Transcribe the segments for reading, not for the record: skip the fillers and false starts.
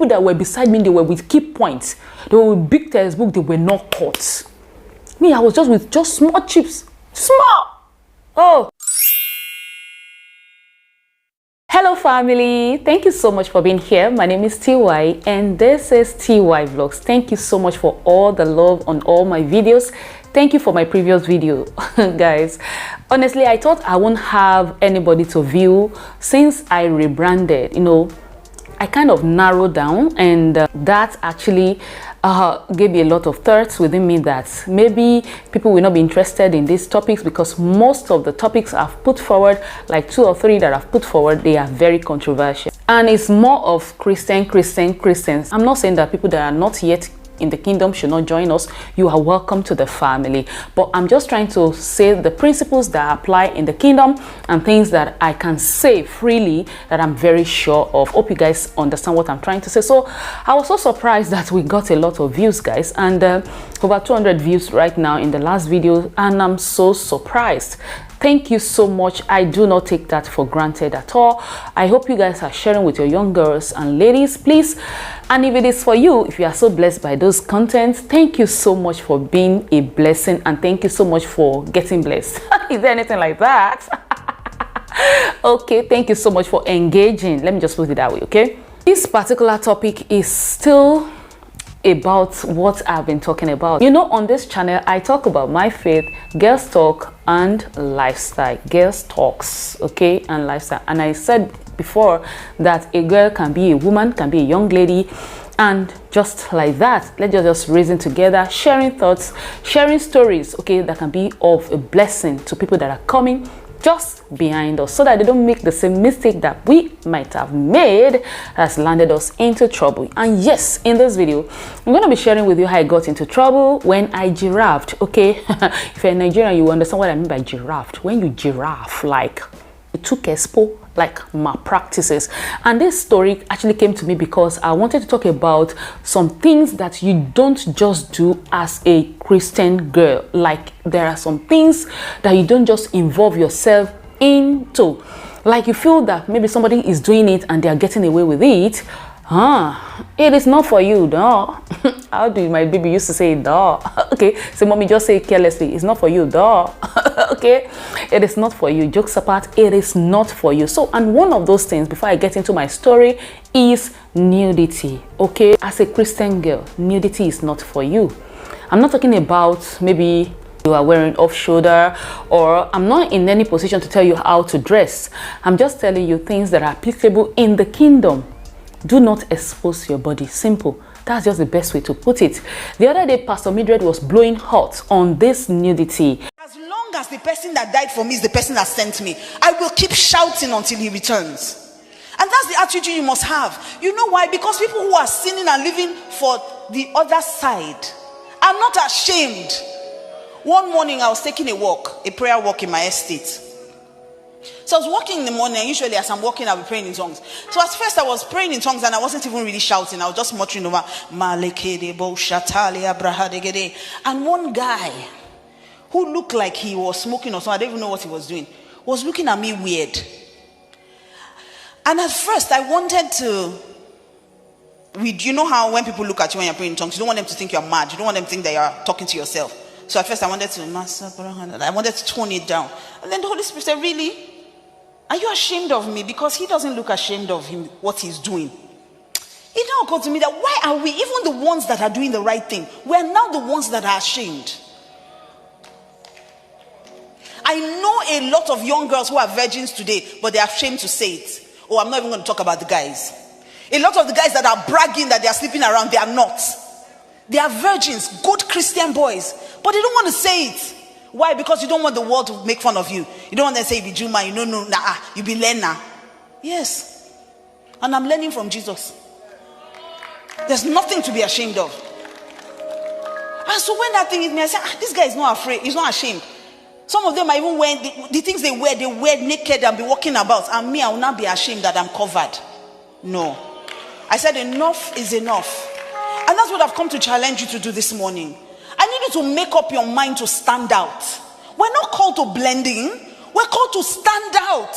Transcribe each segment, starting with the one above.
people that were beside me, they were with key points. They were with big textbook, they were not caught. Me, I was just with just small chips. Small! Oh! Hello family, thank you so much for being here. My name is Teey and this is Teey Vlogs. Thank you so much for all the love on all my videos. Thank you for my previous video. Guys, honestly, I thought I won't have anybody to view since I rebranded. You know, I kind of narrowed down, and that actually gave me a lot of thoughts within me that maybe people will not be interested in these topics, because most of the topics I've put forward, like 2 or 3 that I've put forward, they are very controversial, and it's more of Christians. I'm not saying that people that are not yet in the kingdom should not join us. You are welcome to the family, but I'm just trying to say the principles that apply in the kingdom and things that I can say freely that I'm very sure of. Hope you guys understand what I'm trying to say. So I was so surprised that we got a lot of views, guys, and over 200 views right now in the last video, and I'm so surprised. Thank you so much. I do not take that for granted at all. I hope you guys are sharing with your young girls and ladies, please. And if it is for you, if you are so blessed by those contents, thank you so much for being a blessing, and thank you so much for getting blessed. Is there anything like that? Okay, thank you so much for engaging. Let me just put it that way, okay? This particular topic is still about what I've been talking about. You know, on this channel I talk about my faith, girls talk, and lifestyle. Girls talks, okay, and lifestyle. And I said before that a girl can be a woman, can be a young lady, and just like that, let's just reason together, sharing thoughts, sharing stories, okay, that can be of a blessing to people that are coming just behind us, so that they don't make the same mistake that we might have made that's landed us into trouble. And yes, in this video I'm going to be sharing with you how I got into trouble when I giraffed, okay? If you're Nigerian, you understand what I mean by giraffed. When you giraffe, like it took expo, like malpractices. And this story actually came to me because I wanted to talk about some things that you don't just do as a Christian girl. Like there are some things that you don't just involve yourself into. Like you feel that maybe somebody is doing it and they are getting away with it. It is not for you, duh. How do my baby used to say duh? Okay, so mommy, just say it carelessly. It's not for you, duh. Okay, it is not for you. Jokes apart, it is not for you. So, and one of those things, before I get into my story, is nudity. Okay, as a Christian girl, nudity is not for you. I'm not talking about maybe you are wearing off shoulder, or I'm not in any position to tell you how to dress. I'm just telling you things that are applicable in the kingdom. Do not expose your body. Simple. That's just the best way to put it. The other day, Pastor Mildred was blowing hot on this nudity. As long as the person that died for me is the person that sent me, I will keep shouting until he returns. And that's the attitude you must have. You know why? Because people who are sinning and living for the other side are not ashamed. One morning I was taking a walk, a prayer walk in my estate. So I was walking in the morning, and usually as I'm walking, I'll be praying in tongues. So at first I was praying in tongues and I wasn't even really shouting. I was just muttering over. And one guy who looked like he was smoking or something, I don't even know what he was doing, was looking at me weird. And at first I wanted to, you know how when people look at you when you're praying in tongues, you don't want them to think you're mad. You don't want them to think that you're talking to yourself. So at first I wanted to tone it down. And then the Holy Spirit said, really? Are you ashamed of me? Because he doesn't look ashamed of him, what he's doing. It now occurred to me that why are we, even the ones that are doing the right thing, we're now the ones that are ashamed. I know a lot of young girls who are virgins today, but they're ashamed to say it. Oh, I'm not even going to talk about the guys. A lot of the guys that are bragging that they're sleeping around, they are not. They are virgins, good Christian boys, but they don't want to say it. Why? Because you don't want the world to make fun of you. You don't want them to say you be Juma, you know, nah, you be learner. Yes. And I'm learning from Jesus. There's nothing to be ashamed of. And so when that thing hit me, I said, this guy is not afraid, he's not ashamed. Some of them are even wearing the things they wear naked and be walking about. And me, I will not be ashamed that I'm covered. No. I said enough is enough. And that's what I've come to challenge you to do this morning. I need you to make up your mind to stand out. We're not called to blend in. We're called to stand out.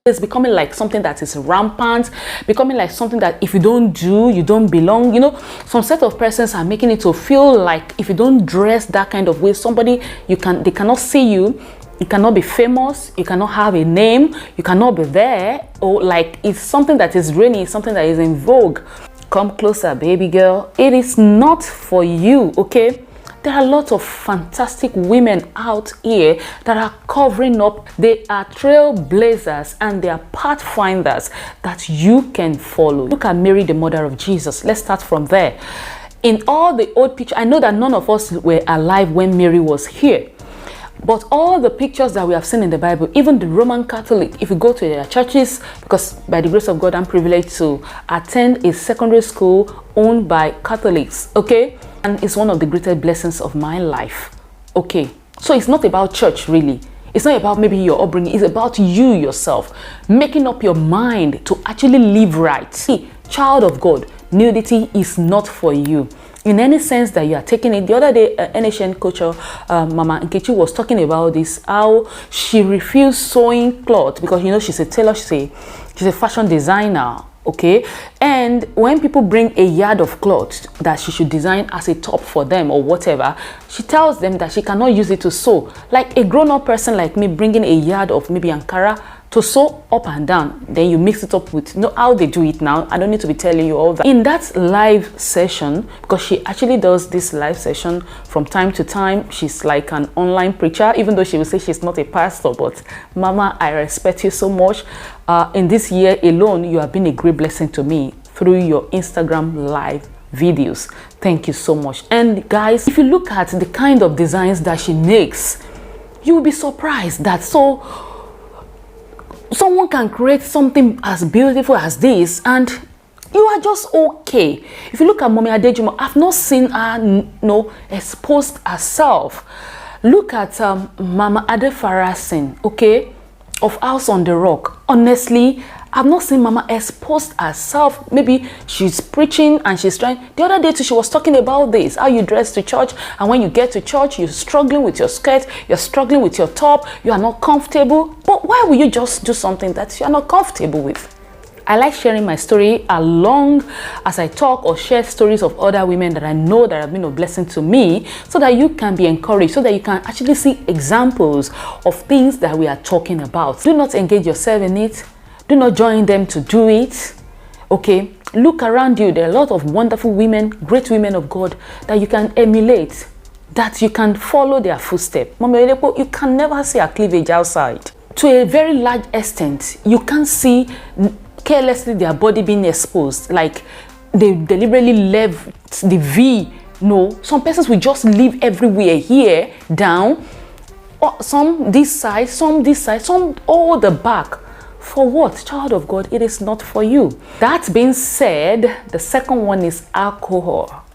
It's becoming like something that is rampant, becoming like something that if you don't do, you don't belong. You know, some set of persons are making it to feel like if you don't dress that kind of way, they cannot see you, you cannot be famous, you cannot have a name, you cannot be there, or like it's something that is reigning, something that is in vogue. Come closer, baby girl. It is not for you, okay? There are a lot of fantastic women out here that are covering up. They are trailblazers and they are pathfinders that you can follow. Look at Mary, the mother of Jesus. Let's start from there. In all the old pictures, I know that none of us were alive when Mary was here. But all the pictures that we have seen in the Bible, even the Roman Catholic, if you go to their churches, because by the grace of God, I'm privileged to attend a secondary school owned by Catholics, okay? And it's one of the greatest blessings of my life, okay? So it's not about church, really. It's not about maybe your upbringing. It's about you yourself, making up your mind to actually live right. See, child of God, nudity is not for you. In any sense that you are taking it. The other day, NHN coach, Mama Nkechi was talking about this, how she refused sewing cloth because, you know, she's a tailor, she's a fashion designer, okay? And when people bring a yard of cloth that she should design as a top for them or whatever, she tells them that she cannot use it to sew. Like a grown-up person like me bringing a yard of maybe Ankara to sew up and down, then you mix it up with, you know how they do it now. I don't need to be telling you all that. In that live session, because she actually does this live session from time to time, she's like an online preacher, even though she will say she's not a pastor. But Mama, I respect you so much. In this year alone, you have been a great blessing to me through your Instagram live videos. Thank you so much. And guys, if you look at the kind of designs that she makes, you will be surprised that someone can create something as beautiful as this and you are just okay. If you look at Mommy Adejumo, I've not seen her expose herself. Look at Mama Adefarasin, okay, of House on the Rock. Honestly, I've not seen Mama expose herself. Maybe she's preaching and she's trying. The other day too, she was talking about this, how you dress to church, and when you get to church, you're struggling with your skirt, you're struggling with your top, you are not comfortable. But why will you just do something that you're not comfortable with? I like sharing my story along as I talk or share stories of other women that I know that have been a blessing to me, so that you can be encouraged, so that you can actually see examples of things that we are talking about. Do not engage yourself in it. Do not join them to do it, okay? Look around you. There are a lot of wonderful women, great women of God that you can emulate, that you can follow their footsteps. Mama Elepo, you can never see a cleavage outside. To a very large extent, you can't see carelessly their body being exposed, like they deliberately left the V. No, some persons will just leave everywhere, here, down, or some this side, some all the back. For what? Child of God, it is not for you. That being said, the second one is alcohol.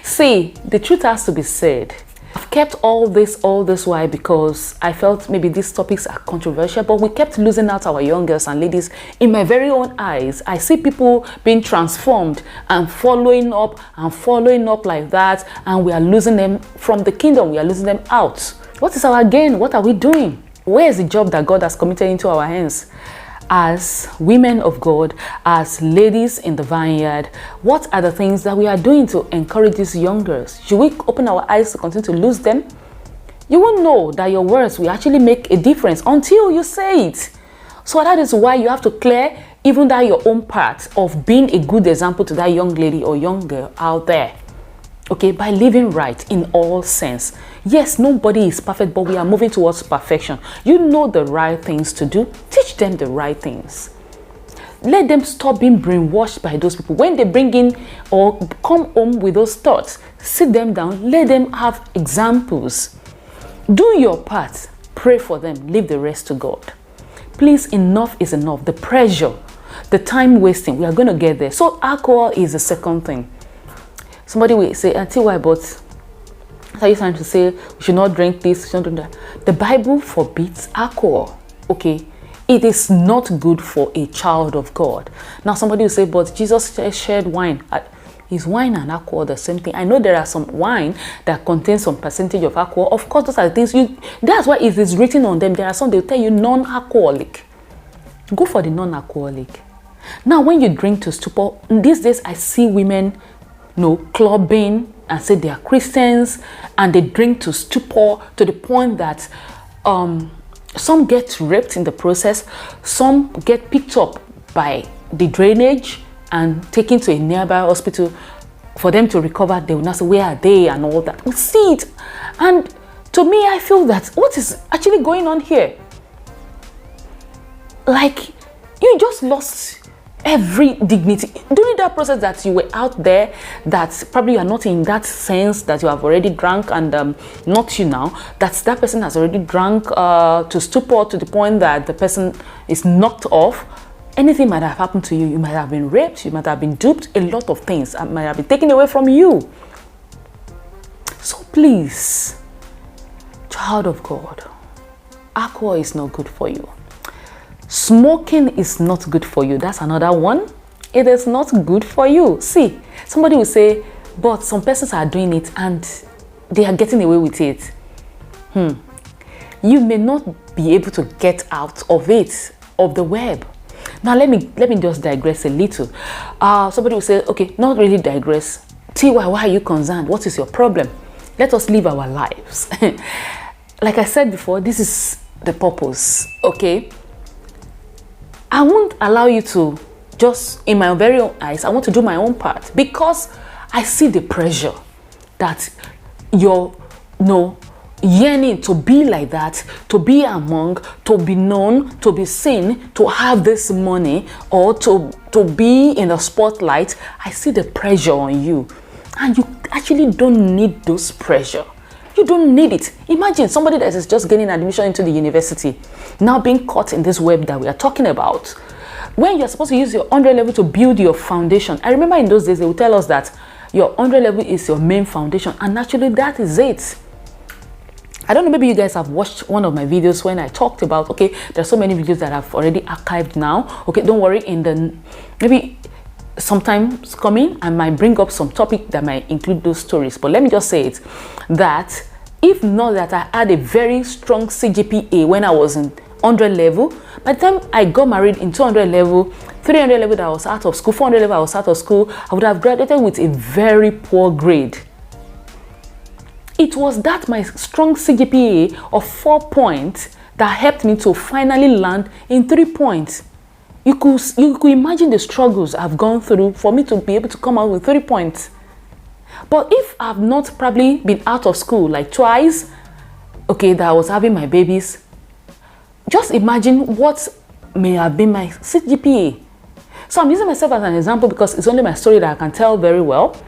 See, the truth has to be said. I've kept all this while because I felt maybe these topics are controversial, but we kept losing out our young girls and ladies. In my very own eyes, I see people being transformed and following up like that, and we are losing them from the kingdom. We are losing them out. What is our gain? What are we doing? Where is the job that God has committed into our hands? As women of God, as ladies in the vineyard, what are the things that we are doing to encourage these young girls? Should we open our eyes to continue to lose them? You won't know that your words will actually make a difference until you say it. So that is why you have to clear even that your own part of being a good example to that young lady or young girl out there. Okay, by living right in all sense. Yes, nobody is perfect, but we are moving towards perfection. You know the right things to do. Teach them the right things. Let them stop being brainwashed by those people. When they bring in or come home with those thoughts, sit them down, let them have examples. Do your part. Pray for them. Leave the rest to God. Please, enough is enough. The pressure, the time wasting, we are going to get there. So alcohol is the second thing. Somebody will say, Auntie, why? But are you trying to say we should not drink this, we should not drink that? The Bible forbids alcohol, okay? It is not good for a child of God. Now somebody will say, but Jesus shared wine. Is wine and alcohol the same thing? I know there are some wine that contains some percentage of alcohol. Of course, those are the things that's why it is written on them. There are some, they'll tell you non-alcoholic. Go for the non-alcoholic. Now, when you drink to stupor, these days I see women, clubbing and say they are Christians, and they drink to stupor to the point that some get raped in the process, some get picked up by the drainage and taken to a nearby hospital for them to recover. They will not say, where are they, and all that. We see it. And to me, I feel that what is actually going on here? Like, you just lost every dignity during that process that you were out there, that probably you are not in that sense that you have already drunk, and not you now, that person has already drunk to stupor to the point that the person is knocked off. Anything might have happened to you. You might have been raped, you might have been duped, a lot of things might have been taken away from you. So please, child of God, alcohol is not good for you. Smoking is not good for you. That's another one. It is not good for you. See, somebody will say, but some persons are doing it and they are getting away with it. You may not be able to get out of it, of the web. Now let me just digress a little. Somebody will say, okay, not really digress. Teey, why are you concerned? What is your problem? Let us live our lives. Like I said before, this is the purpose, okay? I won't allow you to just, in my very own eyes, I want to do my own part, because I see the pressure that you're, yearning to be like that, to be among, to be known, to be seen, to have this money, or to be in the spotlight. I see the pressure on you, and you actually don't need those pressure. You don't need it. Imagine somebody that is just getting admission into the university, now being caught in this web that we are talking about. When you're supposed to use your 100 level to build your foundation. I remember in those days, they would tell us that your 100 level is your main foundation, and actually that is it. I don't know, maybe you guys have watched one of my videos when I talked about, okay, there's so many videos that I've already archived now. Okay, don't worry, maybe sometimes coming, I might bring up some topic that might include those stories. But let me just say it, that if not that I had a very strong CGPA when I was in 100 level, by the time I got married in 200 level, 300 level that I was out of school, 400 level I was out of school, I would have graduated with a very poor grade. It was that my strong CGPA of 4 points that helped me to finally land in 3 points. You could imagine the struggles I've gone through for me to be able to come out with 3 points. But if I've not probably been out of school like twice, okay, that I was having my babies, just imagine what may have been my CGPA. So I'm using myself as an example because it's only my story that I can tell very well.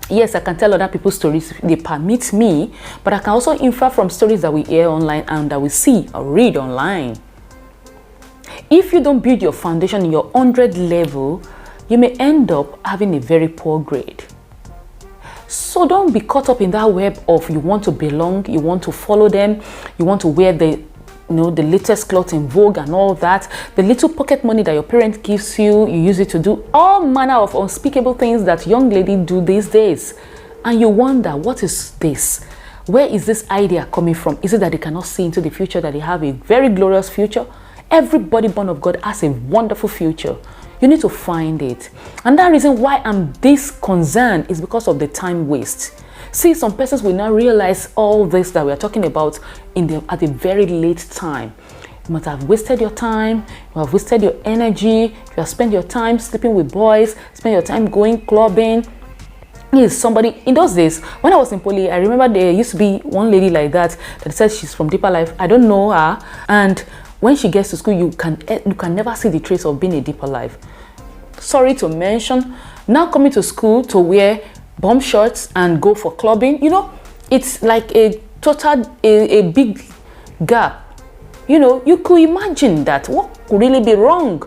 Yes, I can tell other people's stories if they permit me, but I can also infer from stories that we hear online and that we see or read online. If you don't build your foundation in your 100 level, you may end up having a very poor grade. So don't be caught up in that web of you want to belong, you want to follow them, you want to wear the latest clothes in vogue and all that. The little pocket money that your parent gives you, you use it to do all manner of unspeakable things that young ladies do these days. And you wonder, what is this? Where is this idea coming from? Is it that they cannot see into the future, that they have a very glorious future? Everybody born of God has a wonderful future. You need to find it. And that reason why I'm this concerned is because of the time waste. See, some persons will not realize all this that we are talking about at a very late time. You must have wasted your time, you have wasted your energy, you have spent your time sleeping with boys, spend your time going clubbing. Somebody in those days when I was in poly, I remember there used to be one lady like that says she's from Deeper Life. I don't know her, and when she gets to school, you can never see the trace of being a Deeper Life. Sorry to mention, now coming to school to wear bomb shorts and go for clubbing, it's like a big gap. You could imagine that. What could really be wrong?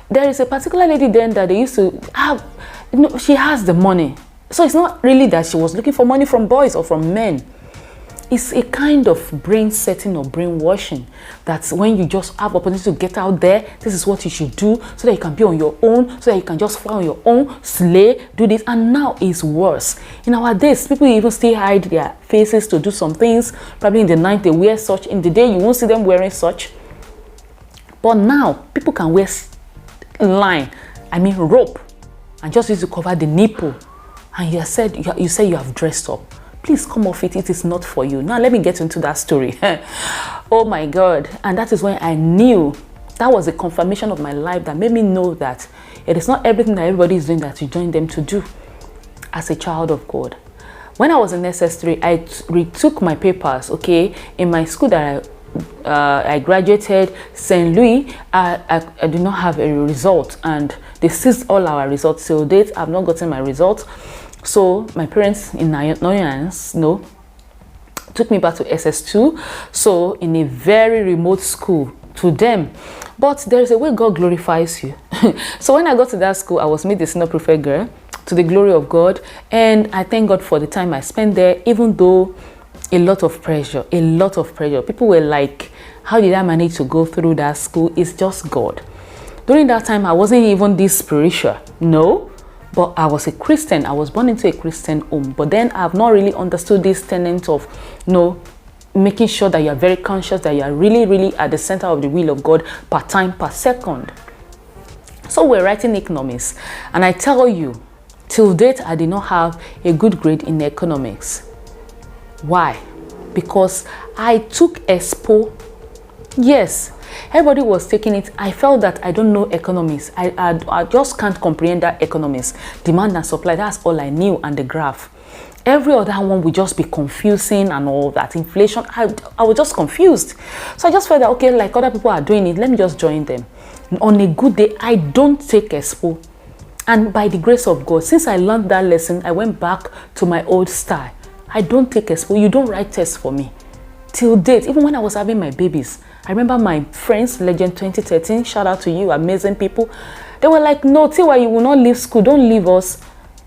There is a particular lady then that they used to have, she has the money. So it's not really that she was looking for money from boys or from men. it's a kind of brain setting or brainwashing that when you just have opportunity to get out there, this is what you should do so that you can be on your own, so that you can just fly on your own, slay, do this. And now it's worse. In our days, people even still hide their faces to do some things. Probably in the night they wear such, in the day you won't see them wearing such. But now people can wear rope, and just use to cover the nipple, and you say you have dressed up. Please come off it. It is not for you. Now let me get into that story. Oh my God. And that is when I knew, that was a confirmation of my life that made me know that it is not everything that everybody is doing that you join them to do as a child of God. When I was in SS3, I retook my papers, okay, in my school that I graduated, St. Louis. I did not have a result, and they seized all our results. Till date, I've not gotten my results. So my parents in annoyance, took me back to SS2. So in a very remote school to them. But there's a way God glorifies you. So when I got to that school, I was made the senior prefect girl, to the glory of God. And I thank God for the time I spent there, even though a lot of pressure. People were like, how did I manage to go through that school? It's just God. During that time, I wasn't even this spiritual. No. But I was a Christian. I was born into a Christian home. But then I have not really understood this tenet of, making sure that you are very conscious, that you are really, really at the center of the will of God per time, per second. So we're writing economics. And I tell you, till date, I did not have a good grade in economics. Why? Because I took Expo. Yes. Everybody was taking it. I felt that I don't know economics. I just can't comprehend that economics. Demand and supply, that's all I knew, and the graph. Every other one would just be confusing and all that. Inflation, I was just confused. So I just felt that, okay, like other people are doing it, let me just join them. On a good day, I don't take Expo. And by the grace of God, since I learned that lesson, I went back to my old style. I don't take Expo. You don't write tests for me. Till date, even when I was having my babies, I remember my friends, Legend 2013, shout out to you, amazing people. They were like, no, Teey, you will not leave school. Don't leave us.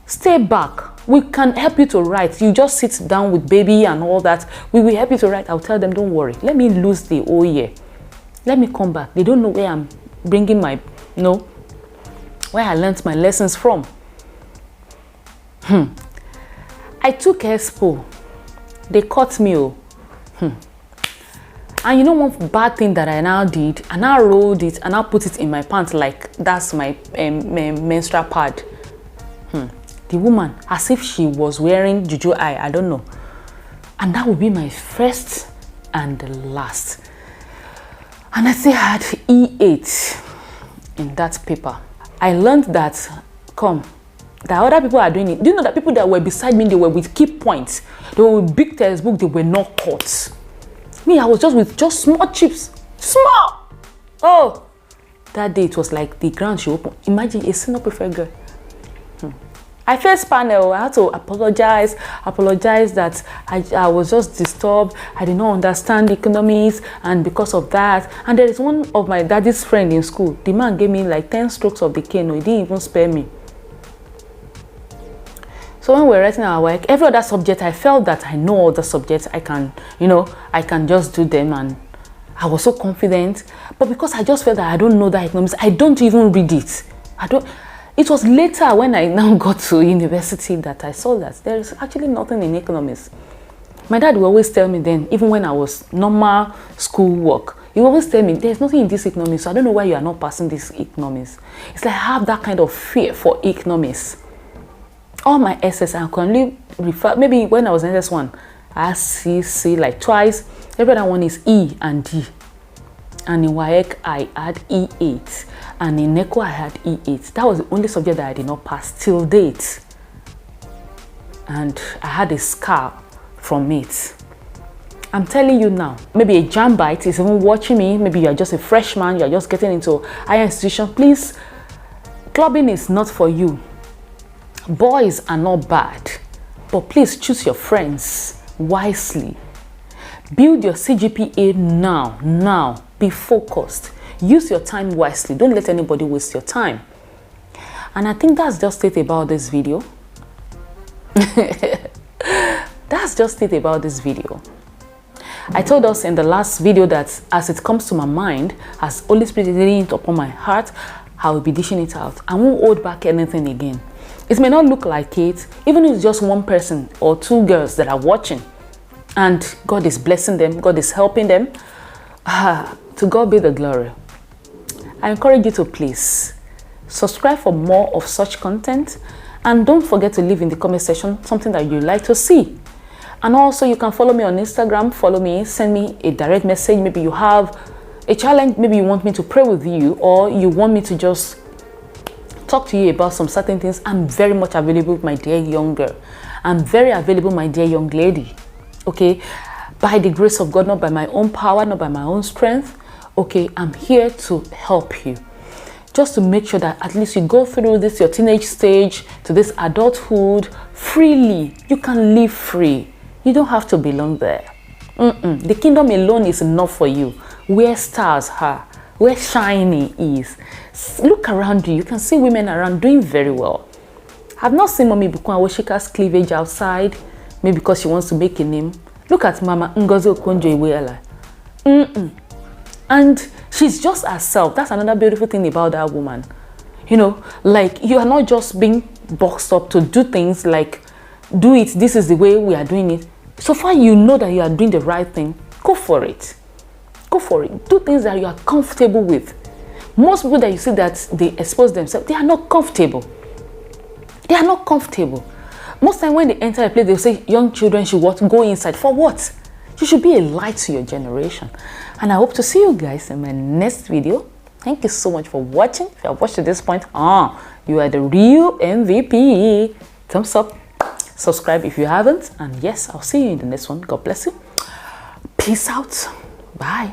Stay back. We can help you to write. You just sit down with baby and all that. We will help you to write. I'll tell them, don't worry. Let me lose the whole year. Let me come back. They don't know where I'm bringing my, where I learned my lessons from. I took Expo. They caught me. And one bad thing that I now did, I now rolled it and I put it in my pants like that's my menstrual pad. The woman, as if she was wearing juju eye, I don't know. And that would be my first and the last. And I still had E8 in that paper. I learned that, that other people are doing it. Do you know that people that were beside me, they were with key points. They were with big textbook, they were not caught. Me, I was just with small chips. Small! Oh! That day, it was like the ground she opened. Imagine a senior prefect girl. I faced panel. I had to apologize that I was just disturbed. I did not understand economics, and because of that. And there is one of my daddy's friend in school. The man gave me like 10 strokes of the cane. He didn't even spare me. So when we're writing our work, every other subject, I felt that I know all the subjects. I can, I can just do them, and I was so confident. But because I just felt that I don't know that economics, I don't even read it. It was later when I now got to university that I saw that there is actually nothing in economics. My dad would always tell me then, even when I was normal school work, he would always tell me, there's nothing in this economics, so I don't know why you are not passing this economics. It's like I have that kind of fear for economics. All my SS, I can only refer, maybe when I was in SS1, I had C like twice. Every other one is E and D. And in WAEC, I had E8. And in NECO, I had E8. That was the only subject that I did not pass till date. And I had a scar from it. I'm telling you now, maybe a jambite is even watching me. Maybe you are just a freshman, you are just getting into higher institution. Please, clubbing is not for you. Boys are not bad, but please choose your friends wisely. Build your CGPA now. Be focused. Use your time wisely. Don't let anybody waste your time. And I think that's just it about this video. That's just it about this video. I told us in the last video that as it comes to my mind, as Holy Spirit is laying it upon my heart, I will be dishing it out. I won't hold back anything again. It may not look like it, even if it's just one person or two girls that are watching, and God is blessing them, God is helping them. To God be the glory. I encourage you to please subscribe for more of such content, and don't forget to leave in the comment section something that you'd like to see. And also you can follow me on Instagram, follow me, send me a direct message. Maybe you have a challenge, maybe you want me to pray with you, or you want me to just talk to you about some certain things. I'm very much available, my dear young girl. I'm very available, my dear young lady. Okay, by the grace of God, not by my own power, not by my own strength. Okay, I'm here to help you, just to make sure that at least you go through this, your teenage stage, to this adulthood freely. You can live free. You don't have to belong there. The kingdom alone is enough for you. Where stars are, where shiny is. Look around you. You can see women around doing very well. I've not seen Mommy Bukwan Awosika's cleavage outside, maybe because she wants to make a name. Look at Mama Ngozi Okonjo-Iweala. And she's just herself. That's another beautiful thing about that woman. You know, like, you are not just being boxed up to do things like, do it, this is the way we are doing it. So far you know that you are doing the right thing, go for it. Go for it. Do things that you are comfortable with. Most people that you see that they expose themselves, they are not comfortable. They are not comfortable. Most time when they enter a place, they'll say young children should what? Go inside. For what? You should be a light to your generation. And I hope to see you guys in my next video. Thank you so much for watching. If you have watched to this point, you are the real MVP. Thumbs up. Subscribe if you haven't. And yes, I'll see you in the next one. God bless you. Peace out. Bye.